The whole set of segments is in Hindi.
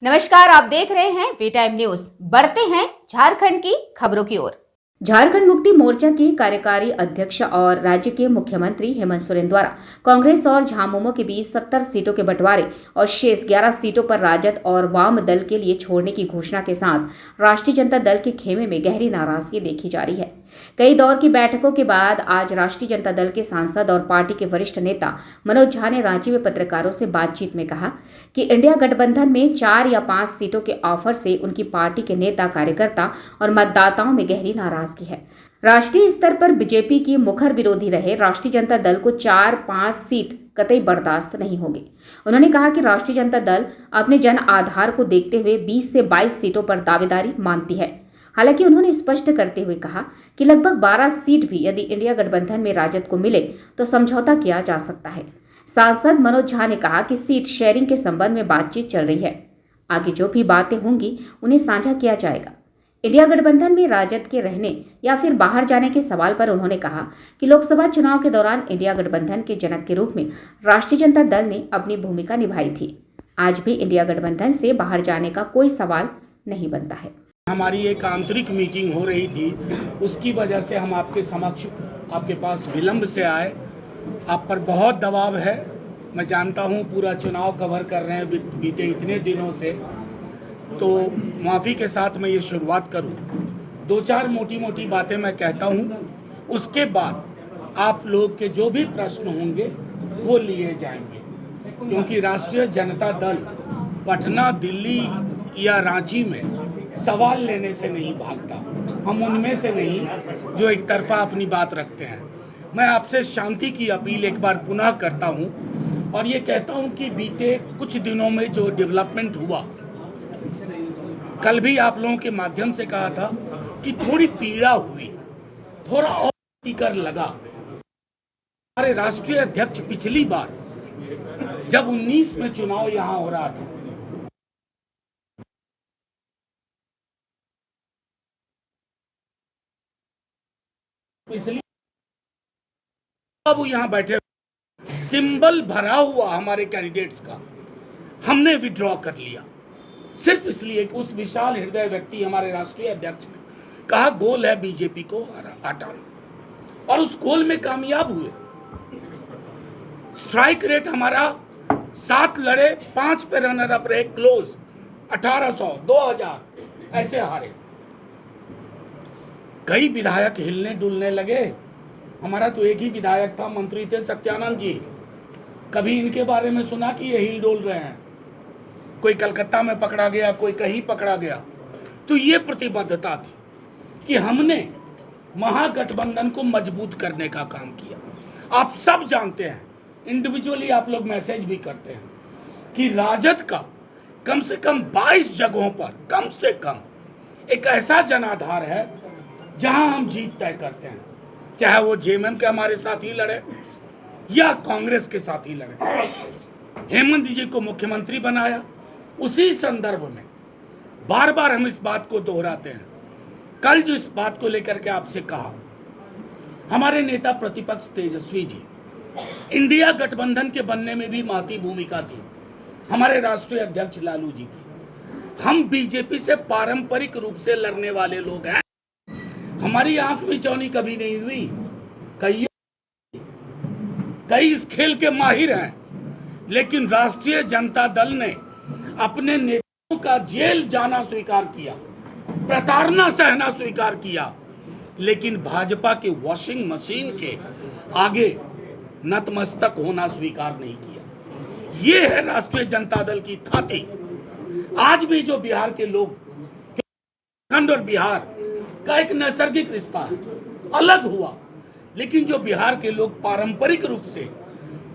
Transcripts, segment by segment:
नमस्कार, आप देख रहे हैं वी टाइम न्यूज। बढ़ते हैं झारखंड की खबरों की ओर। झारखंड मुक्ति मोर्चा के कार्यकारी अध्यक्ष और राज्य के मुख्यमंत्री हेमंत सोरेन द्वारा कांग्रेस और झामुमो के बीच 70 सीटों के बंटवारे और शेष 11 सीटों पर राजद और वाम दल के लिए छोड़ने की घोषणा के साथ राष्ट्रीय जनता दल के खेमे में गहरी नाराजगी देखी जा रही है। कई दौर की बैठकों के बाद आज राष्ट्रीय जनता दल के सांसद और पार्टी के वरिष्ठ नेता मनोज झा ने रांची में पत्रकारों से बातचीत में कहा कि इंडिया गठबंधन में 4 या 5 सीटों के ऑफर से उनकी पार्टी के नेता, कार्यकर्ता और मतदाताओं में गहरी नाराजगी है। राष्ट्रीय स्तर पर बीजेपी की मुखर विरोधी रहे राष्ट्रीय जनता दल को 4-5 सीट कतई बर्दाश्त नहीं होगी। उन्होंने कहा कि राष्ट्रीय जनता दल अपने जन आधार को देखते हुए 20 से 22 सीटों पर दावेदारी मानती है। हालांकि उन्होंने स्पष्ट करते हुए कहा कि लगभग 12 सीट भी यदि इंडिया गठबंधन में राजद को मिले तो समझौता किया जा सकता है। सांसद मनोज झा ने कहा कि सीट शेयरिंग के संबंध में बातचीत चल रही है, आगे जो भी बातें होंगी उन्हें साझा किया जाएगा। इंडिया गठबंधन में राजद के रहने या फिर बाहर जाने के सवाल पर उन्होंने कहा कि लोकसभा चुनाव के दौरान इंडिया गठबंधन के जनक के रूप में राष्ट्रीय जनता दल ने अपनी भूमिका निभाई थी। आज भी इंडिया गठबंधन से बाहर जाने का कोई सवाल नहीं बनता है। हमारी एक आंतरिक मीटिंग हो रही थी, उसकी वजह से हम आपके समक्ष, आपके पास विलंब से आए। आप पर बहुत दबाव है, मैं जानता हूँ, पूरा चुनाव कवर कर रहे हैं बीते इतने दिनों से, तो माफ़ी के साथ मैं ये शुरुआत करूँ। 2-4 मोटी मोटी बातें मैं कहता हूँ, उसके बाद आप लोग के जो भी प्रश्न होंगे वो लिए जाएंगे, क्योंकि राष्ट्रीय जनता दल पटना, दिल्ली या रांची में सवाल लेने से नहीं भागता। हम उनमें से नहीं जो एक तरफा अपनी बात रखते हैं। मैं आपसे शांति की अपील एक बार पुनः करता हूं और ये कहता हूं कि बीते कुछ दिनों में जो डेवलपमेंट हुआ, कल भी आप लोगों के माध्यम से कहा था कि थोड़ी पीड़ा हुई, थोड़ा और कर लगा। हमारे राष्ट्रीय अध्यक्ष पिछली बार जब 19 में चुनाव यहां हो रहा था, इसलिए अब यहाँ बैठे सिंबल भरा हुआ हमारे कैंडिडेट्स का हमने विड्रॉ कर लिया, सिर्फ इसलिए कि उस विशाल हृदय व्यक्ति हमारे राष्ट्रीय अध्यक्ष ने कहा गोल है बीजेपी को हटाना, और उस गोल में कामयाब हुए। स्ट्राइक रेट हमारा 7 लड़े 5 पे रनर अप रहे, क्लोज 1800 2000 ऐसे हारे। कई विधायक हिलने डुलने लगे। हमारा तो एक ही विधायक था, मंत्री थे सत्यानंद जी। कभी इनके बारे में सुना कि ये हिल डोल रहे हैं? कोई कलकत्ता में पकड़ा गया, कोई कहीं पकड़ा गया। तो ये प्रतिबद्धता थी कि हमने महागठबंधन को मजबूत करने का काम किया। आप सब जानते हैं, इंडिविजुअली आप लोग मैसेज भी करते हैं कि राजद का कम से कम 22 जगहों पर कम से कम एक ऐसा जनाधार है जहां हम जीत तय करते हैं, चाहे वो जेएमएम के हमारे साथ ही लड़े या कांग्रेस के साथ ही लड़े। हेमंत जी को मुख्यमंत्री बनाया, उसी संदर्भ में बार बार हम इस बात को दोहराते हैं। कल जो इस बात को लेकर के आपसे कहा, हमारे नेता प्रतिपक्ष तेजस्वी जी, इंडिया गठबंधन के बनने में भी महती भूमिका थी हमारे राष्ट्रीय अध्यक्ष लालू जी की। हम बीजेपी से पारंपरिक रूप से लड़ने वाले लोग हैं, हमारी आंख में चौनी कभी नहीं हुई। कई इस खेल के माहिर हैं, लेकिन राष्ट्रीय जनता दल ने अपने नेताओं का जेल जाना स्वीकार किया, प्रताड़ना सहना स्वीकार किया, लेकिन भाजपा के वॉशिंग मशीन के आगे नतमस्तक होना स्वीकार नहीं किया। ये है राष्ट्रीय जनता दल की थाती। आज भी जो बिहार के लोग, झारखंड और बिहार का एक नैसर्गिक रिश्ता है, अलग हुआ, लेकिन जो बिहार के लोग पारंपरिक रूप से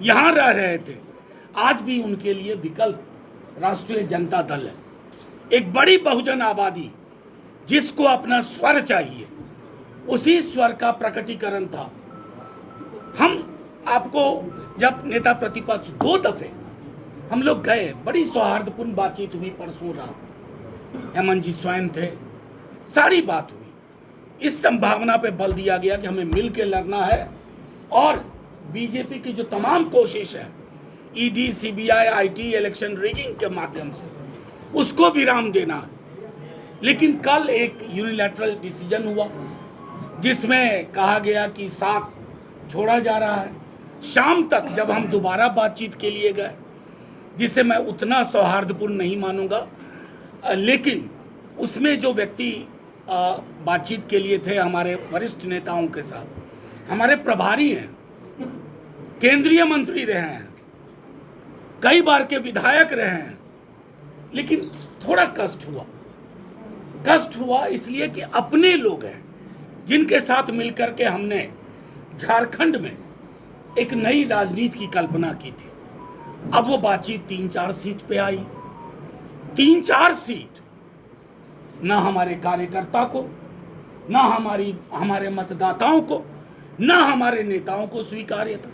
यहां रह रहे थे, आज भी उनके लिए विकल्प राष्ट्रीय जनता दल है। एक बड़ी बहुजन आबादी जिसको अपना स्वर चाहिए, उसी स्वर का प्रकटीकरण था। हम आपको जब नेता प्रतिपक्ष 2 दफे हम लोग गए, बड़ी सौहार्दपूर्ण बातचीत हुई। परसों रात हेमंत जी स्वयं थे, सारी बात हुई। इस संभावना पे बल दिया गया कि हमें मिल के लड़ना है, और बीजेपी की जो तमाम कोशिश है ED, CBI, IT, election rigging के माध्यम से, उसको विराम देना है। लेकिन कल एक यूनिलैटरल डिसीजन हुआ जिसमें कहा गया कि साथ छोड़ा जा रहा है। शाम तक जब हम दोबारा बातचीत के लिए गए, जिसे मैं उतना सौहार्दपूर्ण नहीं मानूंगा, लेकिन उसमें जो व्यक्ति बातचीत के लिए थे हमारे वरिष्ठ नेताओं के साथ, हमारे प्रभारी हैं, केंद्रीय मंत्री रहे हैं, कई बार के विधायक रहे हैं, लेकिन थोड़ा कष्ट हुआ इसलिए कि अपने लोग हैं जिनके साथ मिलकर के हमने झारखंड में एक नई राजनीति की कल्पना की थी। अब वो बातचीत 3-4 सीट पे आई। 3-4 सीट ना हमारे कार्यकर्ता को, ना हमारे मतदाताओं को, ना हमारे नेताओं को स्वीकार्य था।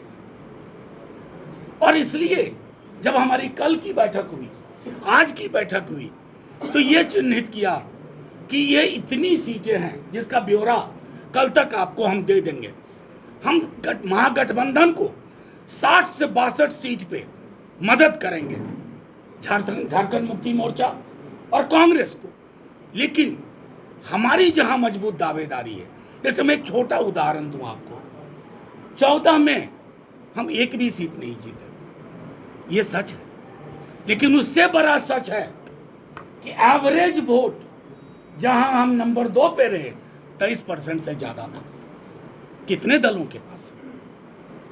और इसलिए जब हमारी कल की बैठक हुई, आज की बैठक हुई, तो ये चिन्हित किया कि ये इतनी सीटें हैं जिसका ब्यौरा कल तक आपको हम दे देंगे। हम महागठबंधन को 60 से 62 सीट पे मदद करेंगे, झारखंड मुक्ति मोर्चा और कांग्रेस को। लेकिन हमारी जहां मजबूत दावेदारी है, जैसे मैं एक छोटा उदाहरण दूं आपको, 14 में हम एक भी सीट नहीं जीते, ये सच है। लेकिन उससे बड़ा सच है कि एवरेज वोट जहां हम नंबर 2 पे रहे 23% से ज्यादा था। कितने दलों के पास,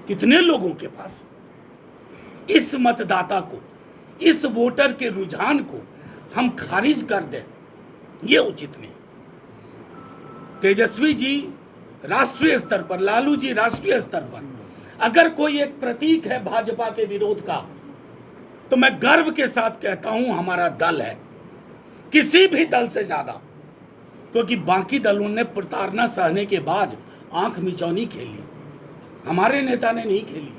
कितने लोगों के पास? इस मतदाता को, इस वोटर के रुझान को हम खारिज कर दें, ये उचित नहीं। तेजस्वी जी राष्ट्रीय स्तर पर, लालू जी राष्ट्रीय स्तर पर, अगर कोई एक प्रतीक है भाजपा के विरोध का, तो मैं गर्व के साथ कहता हूं हमारा दल है, किसी भी दल से ज्यादा। क्योंकि बाकी दलों ने प्रताड़ना सहने के बाद आंख मिचौनी खेली, हमारे नेता ने नहीं खेली,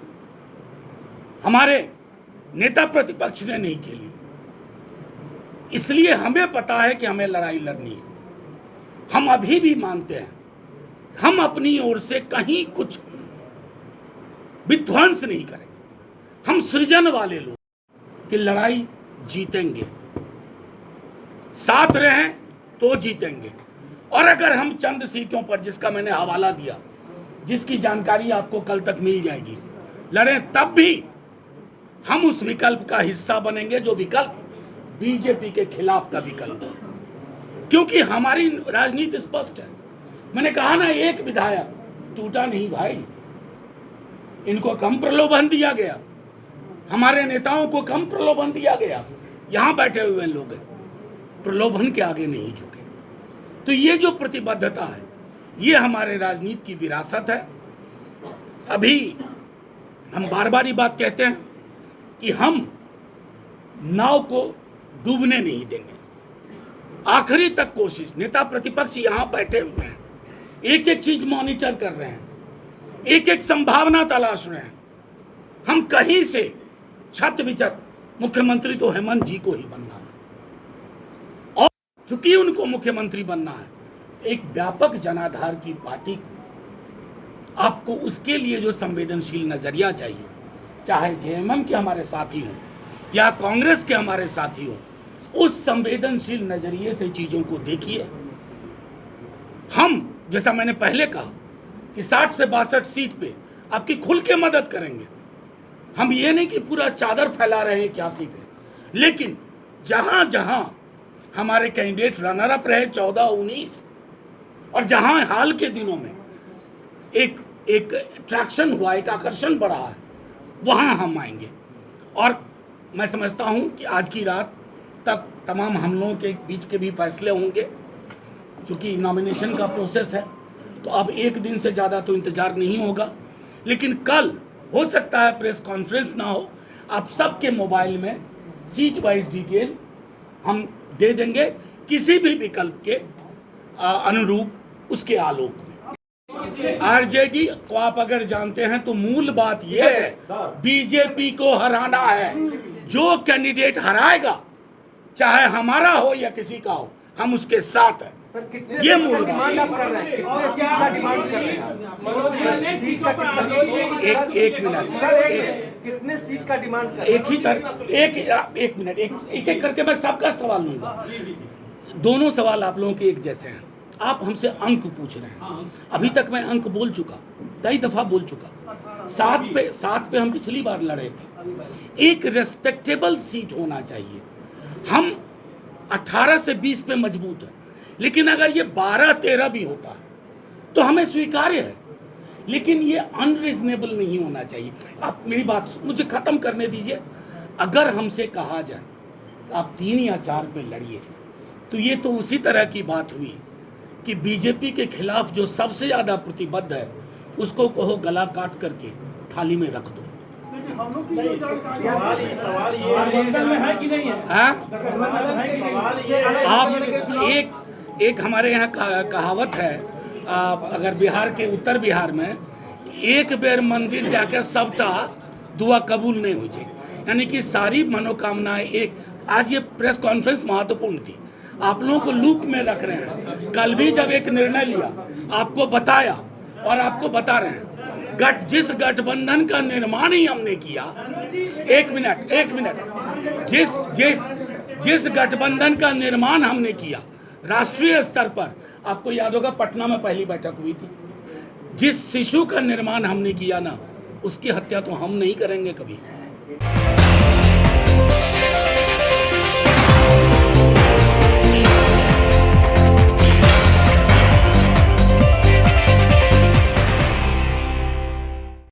हमारे नेता प्रतिपक्ष ने नहीं खेली। इसलिए हमें पता है कि हमें लड़ाई लड़नी है। हम अभी भी मानते हैं हम अपनी ओर से कहीं कुछ विध्वंस नहीं करेंगे। हम सृजन वाले लोग कि लड़ाई जीतेंगे, साथ रहें तो जीतेंगे। और अगर हम चंद सीटों पर, जिसका मैंने हवाला दिया, जिसकी जानकारी आपको कल तक मिल जाएगी, लड़ें, तब भी हम उस विकल्प का हिस्सा बनेंगे जो विकल्प बीजेपी के खिलाफ का विकल्प है। क्योंकि हमारी राजनीति स्पष्ट है। मैंने कहा ना, एक विधायक टूटा नहीं भाई, इनको कम प्रलोभन दिया गया, हमारे नेताओं को कम प्रलोभन दिया गया। यहां बैठे हुए लोग प्रलोभन के आगे नहीं झुके। तो ये जो प्रतिबद्धता है, ये हमारे राजनीति की विरासत है। अभी हम बार बार ये बात कहते हैं कि हम नाव को डूबने नहीं देंगे, आखिरी तक कोशिश। नेता प्रतिपक्ष यहां बैठे हुए हैं, एक एक चीज मॉनिटर कर रहे हैं, एक एक संभावना तलाश रहे हैं। हम कहीं से छत विचत, मुख्यमंत्री तो हेमंत जी को ही बनना है, और चूंकि उनको मुख्यमंत्री बनना है, एक व्यापक जनाधार की पार्टी को आपको उसके लिए जो संवेदनशील नजरिया चाहिए, चाहे जेएमएम के हमारे साथी हों या कांग्रेस के हमारे साथी हों, उस संवेदनशील नजरिए से चीजों को देखिए। हम, जैसा मैंने पहले कहा, कि 60 से 62 सीट पे आपकी खुल के मदद करेंगे। हम ये नहीं कि पूरा चादर फैला रहे हैं 81 पे, लेकिन जहां जहां हमारे कैंडिडेट रनर अप रहे 14, 19, और जहां हाल के दिनों में एक अट्रैक्शन हुआ, एक आकर्षण बढ़ा है, वहां हम आएंगे। और मैं समझता हूं कि आज की रात तक तमाम हम लोगों के बीच के भी फैसले होंगे। क्योंकि नॉमिनेशन का प्रोसेस है, तो अब एक दिन से ज़्यादा तो इंतजार नहीं होगा। लेकिन कल हो सकता है प्रेस कॉन्फ्रेंस ना हो, आप सबके मोबाइल में सीट वाइज डिटेल हम दे देंगे, किसी भी विकल्प के अनुरूप, उसके आलोक में। आरजेडी को आप अगर जानते हैं तो मूल बात यह है, बीजेपी को हराना है। जो कैंडिडेट हराएगा, चाहे हमारा हो या किसी का हो, हम उसके साथ हैं। ये मूल बात। एक मिनट, कितने सीट का डिमांड कर एक ही एक मिनट, एक एक करके मैं सबका सवाल लूंगा। दोनों सवाल आप लोगों के एक जैसे हैं। आप हमसे अंक पूछ रहे हैं, अभी तक मैं अंक बोल चुका, कई दफा बोल चुका। 7 पे हम पिछली बार लड़े थे। एक रेस्पेक्टेबल सीट होना चाहिए। हम 18 से 20 पे मजबूत है, लेकिन अगर ये 12-13 भी होता है तो हमें स्वीकार्य है, लेकिन ये अनरीजनेबल नहीं होना चाहिए। आप मेरी बात मुझे खत्म करने दीजिए। अगर हमसे कहा जाए आप 3 या 4 पे लड़िए, तो ये तो उसी तरह की बात हुई कि बीजेपी के खिलाफ जो सबसे ज्यादा प्रतिबद्ध है उसको कहो गला काट करके थाली में रख दो। आप एक हमारे यहाँ कहावत है, अगर बिहार के उत्तर बिहार में, एक बेर मंदिर जाकर सबटा दुआ कबूल नहीं हो जाए, यानी कि सारी मनोकामनाएं एक। आज ये प्रेस कॉन्फ्रेंस महत्वपूर्ण थी, आप लोगों को लूप में रख रहे हैं। कल भी जब एक निर्णय लिया आपको बताया और आपको बता रहे हैं, जिस गठबंधन का निर्माण ही हमने किया, एक मिनट, जिस गठबंधन का निर्माण हमने किया राष्ट्रीय स्तर पर, आपको याद होगा पटना में पहली बैठक हुई थी, जिस शिशु का निर्माण हमने किया ना, उसकी हत्या तो हम नहीं करेंगे कभी।